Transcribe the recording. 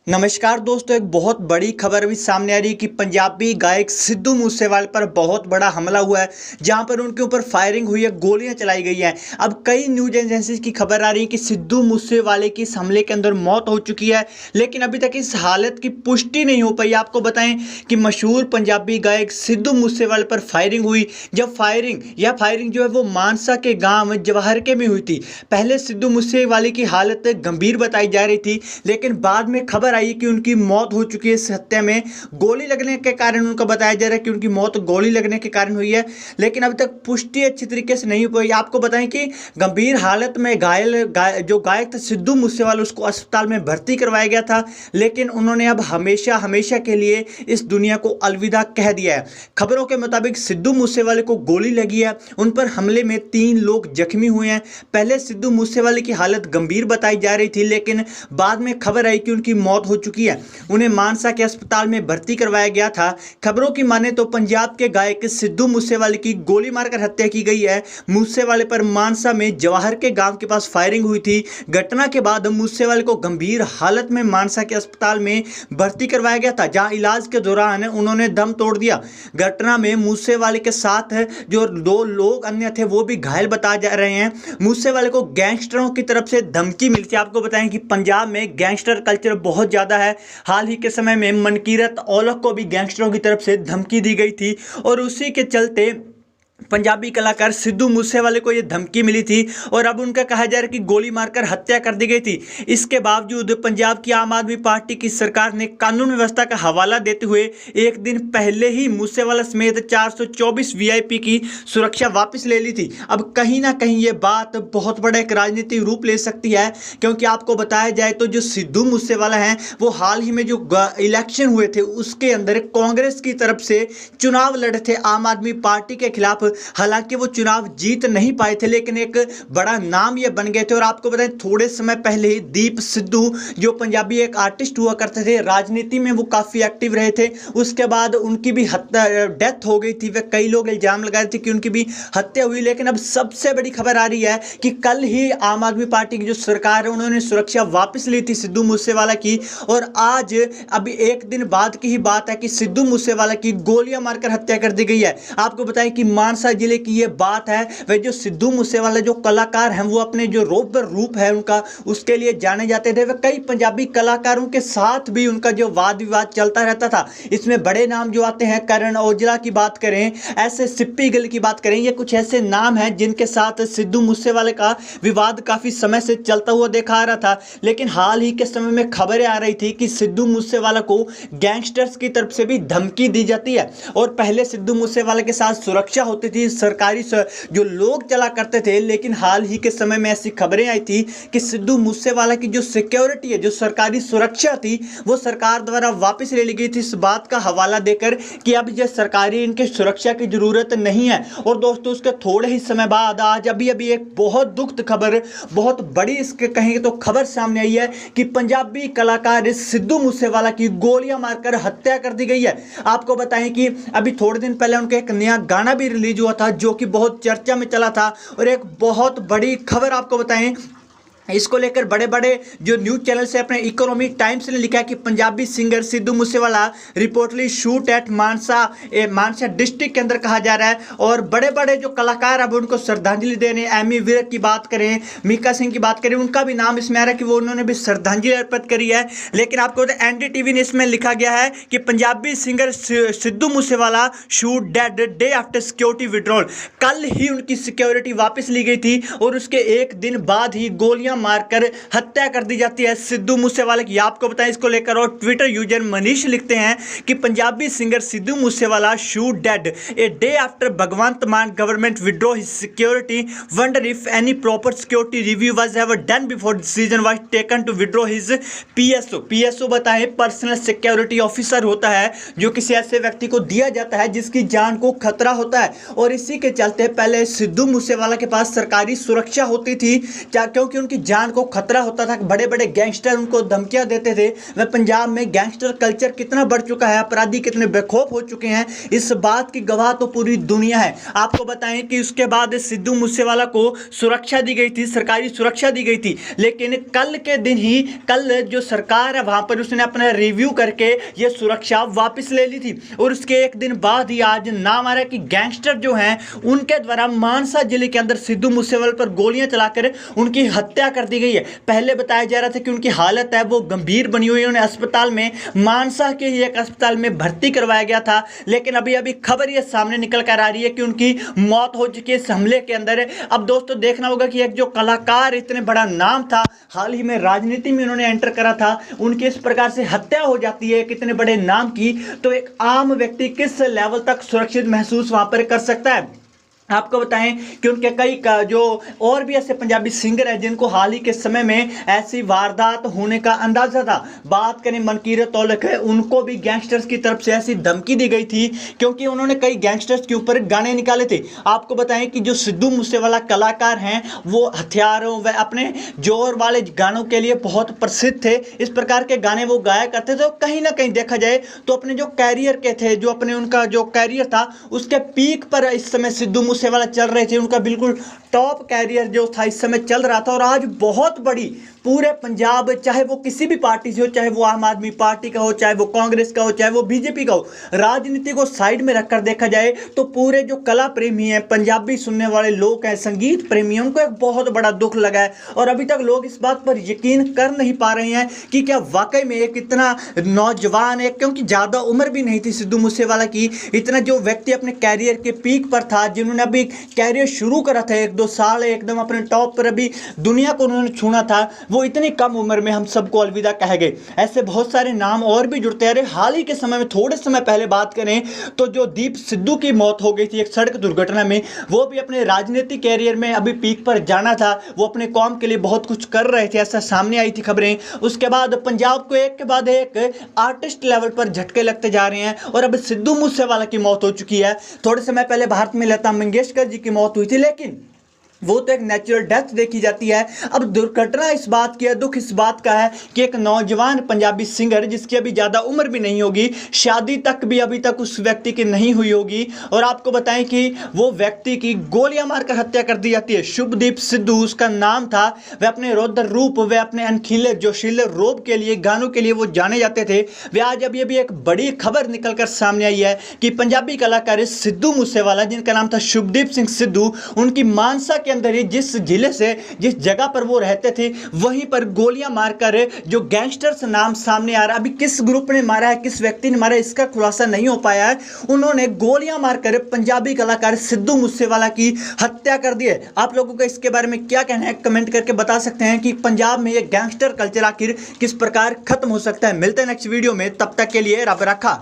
नमस्कार दोस्तों, एक बहुत बड़ी खबर अभी सामने आ रही है कि पंजाबी गायक सिद्धू मूसेवाले पर बहुत बड़ा हमला हुआ है, जहां पर उनके ऊपर फायरिंग हुई है, गोलियां चलाई गई हैं। अब कई न्यूज एजेंसीज की खबर आ रही है कि सिद्धू मूसेवाले की इस हमले के अंदर मौत हो चुकी है, लेकिन अभी तक इस हालत की पुष्टि नहीं हो पाई। आपको बताएं कि मशहूर पंजाबी गायक सिद्धू मूसेवाले पर फायरिंग हुई। जब फायरिंग जो है वो मानसा के गाँव जवाहरके में हुई थी। पहले सिद्धू मूसेवाले की हालत गंभीर बताई जा रही थी, लेकिन बाद में खबर आई कि उनकी मौत हो चुकी है। इस हत्या में गोली लगने के कारण उनका बताया जा रहा है कि उनकी मौत गोली लगने के कारण हुई है, लेकिन अभी तक पुष्टि अच्छी तरीके से नहीं हुई। आपको बताएं कि गंभीर हालत में जो गायक था सिद्धू मूसेवाला, उसको अस्पताल में भर्ती करवाया गया था, लेकिन उन्होंने अब हमेशा हमेशा के लिए इस दुनिया को अलविदा कह दिया है। खबरों के मुताबिक सिद्धू मूसेवाले को गोली लगी है। उन पर हमले में 3 लोग जख्मी हुए हैं। पहले सिद्धू मूसेवाले की हालत गंभीर बताई जा रही थी, लेकिन बाद में खबर आई कि उनकी मौत हो चुकी है। उन्हें मानसा के अस्पताल में भर्ती करवाया गया था। खबरों की माने तो पंजाब के गायक सिद्धू मूसेवाले की गोली मारकर हत्या की गई है। मूसेवाले पर मानसा में जवाहर के गांव के पास फायरिंग हुई थी। घटना के बाद मूसेवाले को गंभीर हालत में मानसा के अस्पताल में भर्ती करवाया गया था, जहां इलाज के दौरान उन्होंने दम तोड़ दिया। घटना में मूसेवाले के साथ जो 2 लोग अन्य थे वो भी घायल बताए जा रहे हैं। मूसेवाले को गैंगस्टरों की तरफ से धमकी मिली थी। आपको बताएं कि पंजाब में गैंगस्टर कल्चर बहुत ज्यादा है। हाल ही के समय में मनकीरत औलख को भी गैंगस्टरों की तरफ से धमकी दी गई थी, और उसी के चलते पंजाबी कलाकार सिद्धू मूसेवाले को यह धमकी मिली थी, और अब उनका कहा जा रहा है कि गोली मारकर हत्या कर दी गई थी। इसके बावजूद पंजाब की आम आदमी पार्टी की सरकार ने कानून व्यवस्था का हवाला देते हुए एक दिन पहले ही मूसेवाला समेत 424 वीआईपी की सुरक्षा वापस ले ली थी। अब कहीं ना कहीं ये बात बहुत बड़ा एक राजनीतिक रूप ले सकती है, क्योंकि आपको बताया जाए तो जो सिद्धू मूसेवाला हैं वो हाल ही में जो इलेक्शन हुए थे उसके अंदर कांग्रेस की तरफ से चुनाव लड़े थे आम आदमी पार्टी के खिलाफ। हालांकि वो चुनाव जीत नहीं पाए थे, लेकिन एक बड़ा नाम ये बन गए थे। और आपको बताएं थोड़े समय पहले ही दीप सिद्धू जो पंजाबी एक आर्टिस्ट हुआ करते थे, राजनीति में वो काफी एक्टिव रहे थे। उसके बाद उनकी भी डेथ हो गई थी। वे कई लोग इल्जाम लगा रहे थे कि उनकी भी हत्या हुई, लेकिन अब सबसे बड़ी खबर आ रही है कि कल ही आम आदमी पार्टी की जो सरकार है उन्होंने सुरक्षा वापस ली थी सिद्धू मूसेवाला की, और आज अभी एक दिन बाद की ही बात है कि सिद्धू मूसेवाला की गोलियां मारकर हत्या कर दी गई है। आपको बताएं कि मानसा जिले की ये बात है। वे जो सिद्धू मूसेवाला जो कलाकार हैं वो अपने जो रूप है उनका, उसके लिए जाने जाते थे। वे कई पंजाबी कलाकारों के साथ भी उनका जो वाद विवाद चलता रहता था। इसमें बड़े नाम जो आते हैं, करण औजला की बात करें, ऐसे सिप्पी गिल की बात करें, ये कुछ ऐसे नाम हैं जिनके साथ सिद्धू मूसेवाले का विवाद काफी समय से चलता हुआ देखा आ रहा था। लेकिन हाल ही के समय में खबरें आ रही थी कि सिद्धू मूसेवाला को गैंगस्टर्स की तरफ से भी धमकी दी जाती है, और पहले सिद्धू मूसेवाला के साथ सुरक्षा होती थी, सरकारी जो लोग चला करते थे। लेकिन हाल ही के समय में ऐसी खबरें आई थी कि सिद्धू मूसेवाला की जो सिक्योरिटी है, जो सरकारी सुरक्षा थी, वो सरकार द्वारा वापस ले ली गई थी, इस बात का हवाला देकर कि अब ये सरकारी इनके सुरक्षा की जरूरत नहीं है। और दोस्तों उसके थोड़े ही समय बाद आज अभी एक बहुत दुखद खबर, बहुत बड़ी इसके कहेंगे तो खबर सामने आई है कि पंजाबी कलाकार सिद्धू मूसेवाला की गोलियां मारकर हत्या कर दी गई है। आपको बताएं कि अभी थोड़े दिन पहले उनका एक नया गाना भी रिलीज हुआ था जो कि बहुत चर्चा में चला था। और एक बहुत बड़ी खबर आपको बताएं, इसको लेकर बड़े बड़े जो न्यूज चैनल से अपने इकोनॉमिक टाइम्स ने लिखा कि Punjabi singer Sidhu Moosewala reportedly shoot at Mansa district के अंदर कहा जा रहा है। और बड़े बड़े जो कलाकार अब उनको श्रद्धांजलि दे रहे हैं। एमी विर्क की बात करें, मीका सिंह की बात करें, उनका भी नाम इसमें आ रहा है कि वो उन्होंने भी श्रद्धांजलि अर्पित करी है। लेकिन आपको एनडीटीवी ने इसमें लिखा गया है कि Punjabi singer Sidhu Moosewala shoot dead day after security withdrawal. कल ही उनकी सिक्योरिटी वापस ली गई थी, और उसके एक दिन बाद ही गोलियां मारकर हत्या कर दी जाती है सिद्धू मूसेवाला की। आपको बताएं इसको लेकर, और ट्विटर यूजर मनीष लिखते हैं कि Punjabi singer Sidhu Moosewala shoot dead a day after Bhagwant Mann government withdraw his security, wonder if any proper security review was ever done before decision was taken to withdraw his PSO बताएं पर्सनल सिक्योरिटी ऑफिसर होता है जो किसी ऐसे व्यक्ति को दिया जाता है जिसकी जान को खतरा होता है। और इसी के चलते पहले सिद्धू मूसेवाला के पास सरकारी सुरक्षा होती थी, क्योंकि उनकी जान को खतरा होता था, बड़े बड़े गैंगस्टर उनको धमकियां देते थे। वह पंजाब में गैंगस्टर कल्चर कितना बढ़ चुका है, अपराधी कितने बेखौफ हो चुके हैं, इस बात की गवाह तो पूरी दुनिया है। आपको बताएं कि उसके बाद सिद्धू मूसेवाला को सुरक्षा दी गई थी, सरकारी सुरक्षा दी गई थी, लेकिन कल के दिन ही कल जो सरकार है वहां पर उसने अपना रिव्यू करके ये सुरक्षा वापस ले ली थी। और उसके एक दिन बाद ही आज नाम आ रहा है कि गैंगस्टर जो हैं उनके द्वारा मानसा जिले के अंदर सिद्धू मूसेवाला पर गोलियां चलाकर उनकी हत्या कर दी गई है। पहले बताया जा रहा था कि उनकी हालत है वो गंभीर बनी हुई है, उन्हें अस्पताल में मानसा के ही एक अस्पताल में भर्ती करवाया गया था, लेकिन अभी खबर ये सामने निकल कर आ रही है कि उनकी मौत हो चुकी है इस हमले के अंदर। अब दोस्तों देखना होगा कि एक जो कलाकार इतने बड़ा नाम था, हाल ही में राजनीति में उन्होंने एंटर करा था, उनकी इस प्रकार से हत्या हो जाती है कितने बड़े नाम की, तो एक आम व्यक्ति किस लेवल तक सुरक्षित महसूस वहां पर कर सकता है। आपको बताएं कि उनके कई जो और भी ऐसे पंजाबी सिंगर हैं जिनको हाल ही के समय में ऐसी वारदात होने का अंदाजा था। बात करें मनकीरत औलख है, उनको भी गैंगस्टर्स की तरफ से ऐसी धमकी दी गई थी क्योंकि उन्होंने कई गैंगस्टर्स के ऊपर गाने निकाले थे। आपको बताएं कि जो सिद्धू मूसेवाला कलाकार हैं वो हथियारों व अपने जोर वाले गानों के लिए बहुत प्रसिद्ध थे। इस प्रकार के गाने वो गाया करते थे। तो कहीं ना कहीं देखा जाए तो अपने जो कैरियर के थे, जो अपने उनका जो कैरियर था उसके पीक पर इस समय सिद्धू मूसेवाला चल रहे थे। उनका बिल्कुल टॉप कैरियर जो था इस समय चल रहा था। और आज बहुत बड़ी पूरे पंजाब, चाहे वो किसी भी पार्टी से हो, चाहे वो आम आदमी पार्टी का हो, चाहे वो कांग्रेस का हो, चाहे वो बीजेपी का हो, राजनीति को साइड में रखकर देखा जाए तो पूरे जो कला प्रेमी हैं, पंजाबी सुनने वाले लोग हैं, संगीत प्रेमी हैं, उनको एक बहुत बड़ा दुख लगा है। और अभी तक लोग इस बात पर यकीन कर नहीं पा रहे हैं कि क्या वाकई में एक इतना नौजवान है, क्योंकि ज़्यादा उम्र भी नहीं थी सिद्धू मूसेवाला की, इतना जो व्यक्ति अपने कैरियर के पीक पर था, जिन्होंने अभी कैरियर शुरू करा था 1-2 साल एकदम अपने टॉप पर, अभी दुनिया को उन्होंने छूना था, वो इतनी कम उम्र में हम सबको अलविदा कह गए। ऐसे बहुत सारे नाम और भी जुड़ते हैं। हाल ही के समय में थोड़े समय पहले बात करें तो जो दीप सिद्धू की मौत हो गई थी एक सड़क दुर्घटना में, वो भी अपने राजनीतिक कैरियर में अभी पीक पर जाना था, वो अपने कौम के लिए बहुत कुछ कर रहे थे, ऐसा सामने आई थी खबरें। उसके बाद पंजाब को एक के बाद एक आर्टिस्ट लेवल पर झटके लगते जा रहे हैं और अब सिद्धू मूसेवाला की मौत हो चुकी है। थोड़े समय पहले भारत में लता मंगेशकर जी की मौत हुई थी, लेकिन वो तो एक नेचुरल डेथ देखी जाती है। अब दुर्घटना इस बात की है, दुख इस बात का है कि एक नौजवान पंजाबी सिंगर जिसकी अभी ज़्यादा उम्र भी नहीं होगी, शादी तक भी अभी तक उस व्यक्ति की नहीं हुई होगी, और आपको बताएं कि वो व्यक्ति की गोलियां मारकर हत्या कर दी जाती है। शुभदीप सिद्धू उसका नाम था। वह अपने रौद्र रूप, वह अपने अनखीले जोशीले रोब के लिए, गानों के लिए वो जाने जाते थे। वे आज अभी अभी एक बड़ी खबर निकल कर सामने आई है कि पंजाबी कलाकार सिद्धू मूसेवाला, जिनका नाम था शुभदीप सिंह सिद्धू, उनकी मानसा के अंदर ही जिस जिले से, जिस जगह पर वो रहते थे, वहीं पर गोलियां मारकर जो गैंगस्टर्स नाम सामने आ रहा है, अभी किस ग्रुप ने मारा है, किस व्यक्ति ने मारा है, इसका खुलासा नहीं हो पाया है। उन्होंने गोलियां मारकर पंजाबी कलाकार सिद्धू मूसेवाला की हत्या कर दी है। आप लोगों का इसके बारे में क्या कहना है, कमेंट करके बता सकते हैं कि पंजाब में ये गैंगस्टर कल्चर आखिर किस प्रकार खत्म हो सकता है। मिलते हैं नेक्स्ट वीडियो में, तब तक के लिए रब रखा।